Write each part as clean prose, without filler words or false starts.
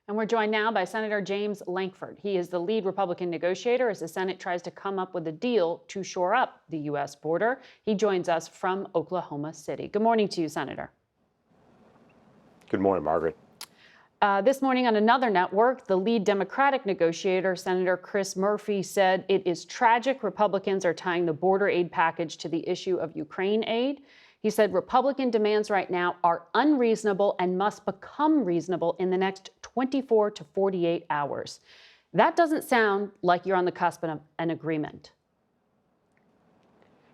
And we're joined now by Senator James Lankford. He is the lead Republican negotiator as the Senate tries to come up with a deal to shore up the U.S. border. He joins us from Oklahoma City. Good morning to you, Senator. Good morning, Margaret. This morning on another network, the lead Democratic negotiator, Senator Chris Murphy, said it is tragic Republicans are tying the border aid package to the issue of Ukraine aid. He said Republican demands right now are unreasonable and must become reasonable in the next 24 to 48 hours. That doesn't sound like you're on the cusp of an agreement.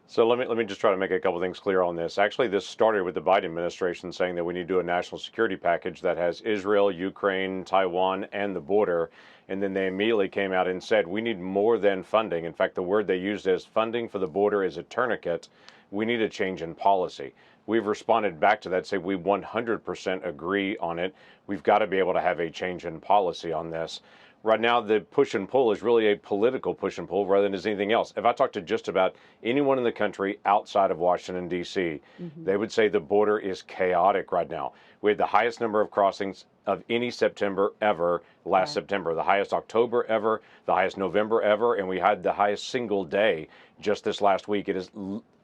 So let me just try to make a couple things clear on this. Actually, this started with the Biden administration saying that we need to do a national security package that has Israel, Ukraine, Taiwan, and the border. And then they immediately came out and said we need more than funding. In fact, the word they used as funding for the border is a tourniquet. We need a change in policy. We've responded back to that, say we 100% agree on it. We've got to be able to have a change in policy on this. Right now, the push and pull is really a political push and pull rather than as anything else. If I talk to just about anyone in the country outside of Washington, D.C., they would say the border is chaotic right now. We had the highest number of crossings of any September ever last September, the highest October ever, the highest November ever, and we had the highest single day just this last week. It is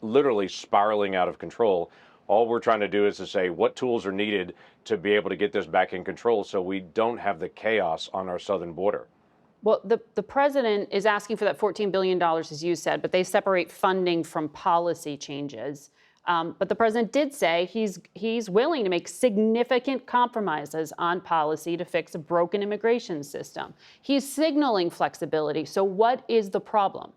literally spiraling out of control. All we're trying to do is to say what tools are needed to be able to get this back in control so we don't have the chaos on our southern border. Well, the president is asking for that $14 billion, as you said, but they separate funding from policy changes. But the president did say he's willing to make significant compromises on policy to fix a broken immigration system. He's signaling flexibility. So what is the problem?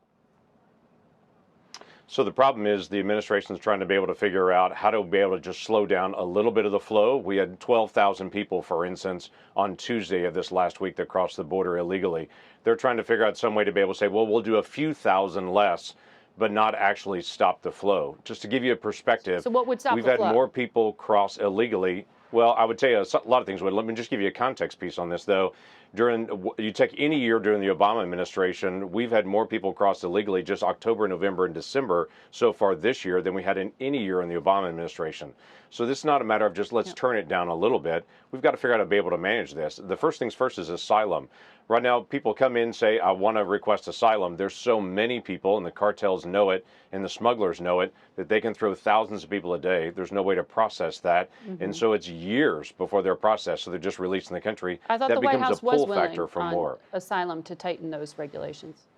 So the problem is the administration is trying to be able to figure out how to be able to just slow down a little bit of the flow. We had 12,000 people, for instance, on Tuesday of this last week that crossed the border illegally. They're trying to figure out some way to be able to say, well, we'll do a few thousand less, but not actually stop the flow. Just to give you a perspective, so what would stop we've the had flow? more people cross illegally. Well, I would tell you a lot of things would. Let me just give you a context piece on this, though. You take any year during the Obama administration, we've had more people cross illegally just October, November, and December so far this year than we had in any year in the Obama administration. So this is not a matter of just let's turn it down a little bit. We've got to figure out how to be able to manage this. The first things first is asylum. Right now, people come in and say, I want to request asylum. There's so many people, and the cartels know it, and the smugglers know it, that they can throw thousands of people a day. There's no way to process that. And so it's years before they're processed, so they're just released in the country. I thought that the White becomes House a pull was factor willing for on more. asylum to tighten those regulations.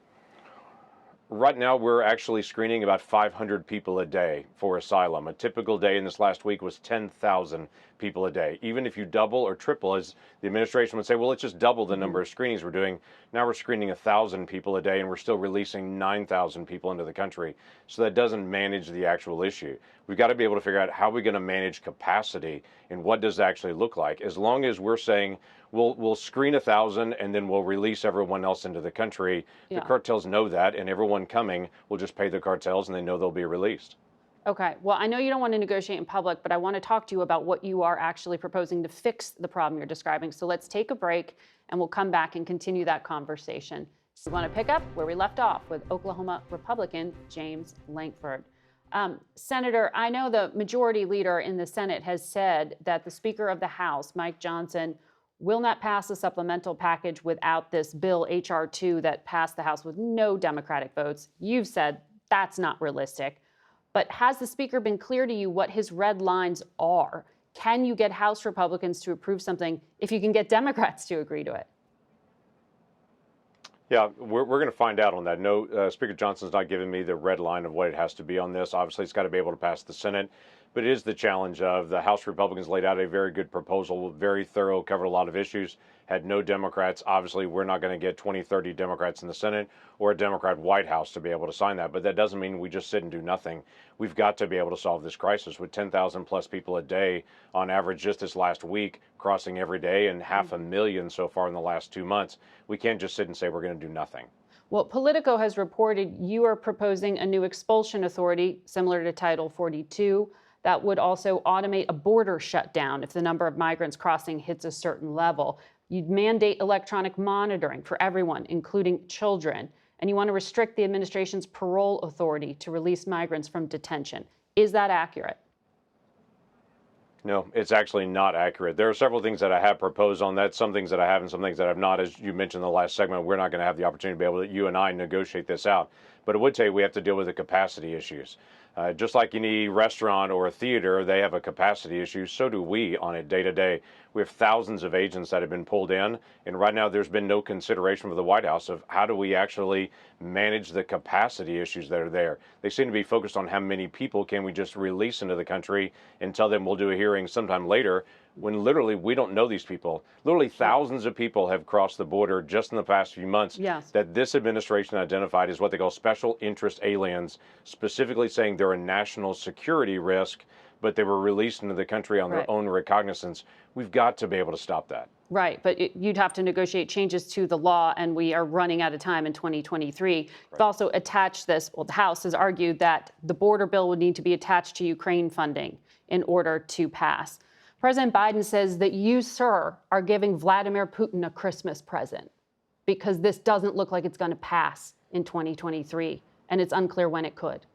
Right now, we're actually screening about 500 people a day for asylum. A typical day in this last week was 10,000 people a day. Even if you double or triple, as the administration would say, well, let's just double the number of screenings we're doing. Now we're screening 1,000 people a day, and we're still releasing 9,000 people into the country. So that doesn't manage the actual issue. We've got to be able to figure out how we're going to manage capacity and what does it actually look like. As long as we're saying we'll screen 1,000 and then we'll release everyone else into the country, the cartels know that, and everyone coming will just pay the cartels and they know they'll be released. Okay. Well, I know you don't want to negotiate in public, but I want to talk to you about what you are actually proposing to fix the problem you're describing. So let's take a break and we'll come back and continue that conversation. So we want to pick up where we left off with Oklahoma Republican James Lankford. Senator, I know the majority leader in the Senate has said that the Speaker of the House, Mike Johnson, will not pass a supplemental package without this bill, H.R. 2, that passed the House with no Democratic votes. You've said that's not realistic. But has the Speaker been clear to you what his red lines are? Can you get House Republicans to approve something if you can get Democrats to agree to it? Yeah, we're going to find out on that. No, Speaker Johnson's not giving me the red line of what it has to be on this. Obviously, it's got to be able to pass the Senate. But it is the challenge of the House Republicans laid out a very good proposal, very thorough, covered a lot of issues, had no Democrats. Obviously, we're not going to get 20, 30 Democrats in the Senate or a Democrat White House to be able to sign that. But that doesn't mean we just sit and do nothing. We've got to be able to solve this crisis with 10,000 plus people a day on average just this last week crossing every day and 500,000 so far in the last 2 months. We can't just sit and say we're going to do nothing. Well, Politico has reported you are proposing a new expulsion authority similar to Title 42 that would also automate a border shutdown if the number of migrants crossing hits a certain level. You'd mandate electronic monitoring for everyone, including children. And you want to restrict the administration's parole authority to release migrants from detention. Is that accurate? No, it's actually not accurate. There are several things that I have proposed on that, some things that I have and some things that I have not. As you mentioned in the last segment, we're not going to have the opportunity to be able to, you and I, negotiate this out. But I would say we have to deal with the capacity issues. Just like any restaurant or a theater, they have a capacity issue. So do we on it day to day. We have thousands of agents that have been pulled in. And right now, there's been no consideration for the White House of how do we actually manage the capacity issues that are there. They seem to be focused on how many people can we just release into the country and tell them we'll do a hearing sometime later, when literally we don't know these people. Literally thousands of people have crossed the border just in the past few months that this administration identified as what they call special interest aliens, specifically saying they're a national security risk, but they were released into the country on their own recognizance. We've got to be able to stop that. Right, but you'd have to negotiate changes to the law, and we are running out of time in 2023. You've also attached this, well, the House has argued that the border bill would need to be attached to Ukraine funding in order to pass. President Biden says that you, sir, are giving Vladimir Putin a Christmas present because this doesn't look like it's going to pass in 2023, and it's unclear when it could.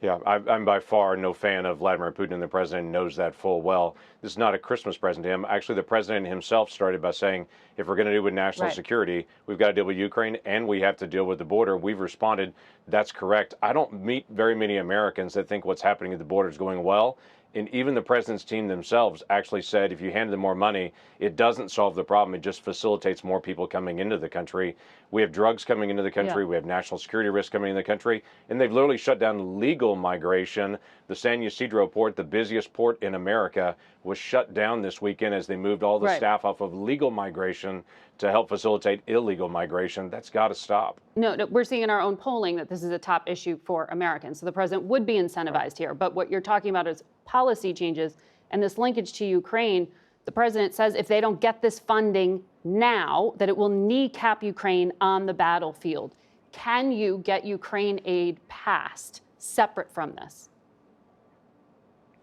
Yeah, I'm by far no fan of Vladimir Putin, and the president knows that full well. This is not a Christmas present to him. Actually, the president himself started by saying, if we're going to deal with national security, we've got to deal with Ukraine, and we have to deal with the border. We've responded, that's correct. I don't meet very many Americans that think what's happening at the border is going well. And even the president's team themselves actually said if you hand them more money, it doesn't solve the problem. It just facilitates more people coming into the country. We have drugs coming into the country. We have national security risks coming into the country. And they've literally shut down legal migration. The San Ysidro port, the busiest port in America, was shut down this weekend as they moved all the staff off of legal migration to help facilitate illegal migration. That's got to stop. No, we're seeing in our own polling that this is a top issue for Americans. So the president would be incentivized here. But what you're talking about is policy changes and this linkage to Ukraine. The president says if they don't get this funding now, that it will kneecap Ukraine on the battlefield. Can you get Ukraine aid passed separate from this?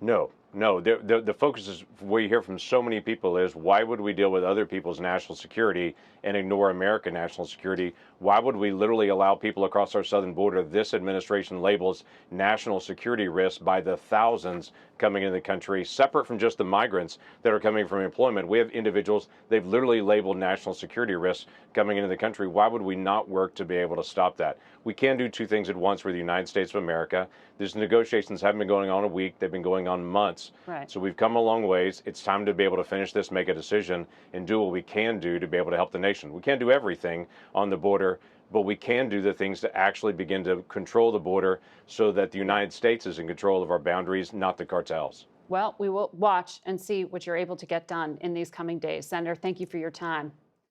No. The focus is, we hear from so many people, is why would we deal with other people's national security and ignore American national security? Why would we literally allow people across our southern border this administration labels national security risks by the thousands coming into the country, separate from just the migrants that are coming from employment? We have individuals they've literally labeled national security risks coming into the country. Why would we not work to be able to stop that? We can do two things at once. We're the United States of America. These negotiations haven't been going on a week. They've been going on months. So we've come a long ways. It's time to be able to finish this, make a decision, and do what we can do to be able to help the nation. We can't do everything on the border, but we can do the things to actually begin to control the border so that the United States is in control of our boundaries, not the cartels. Well, we will watch and see what you're able to get done in these coming days. Senator, thank you for your time.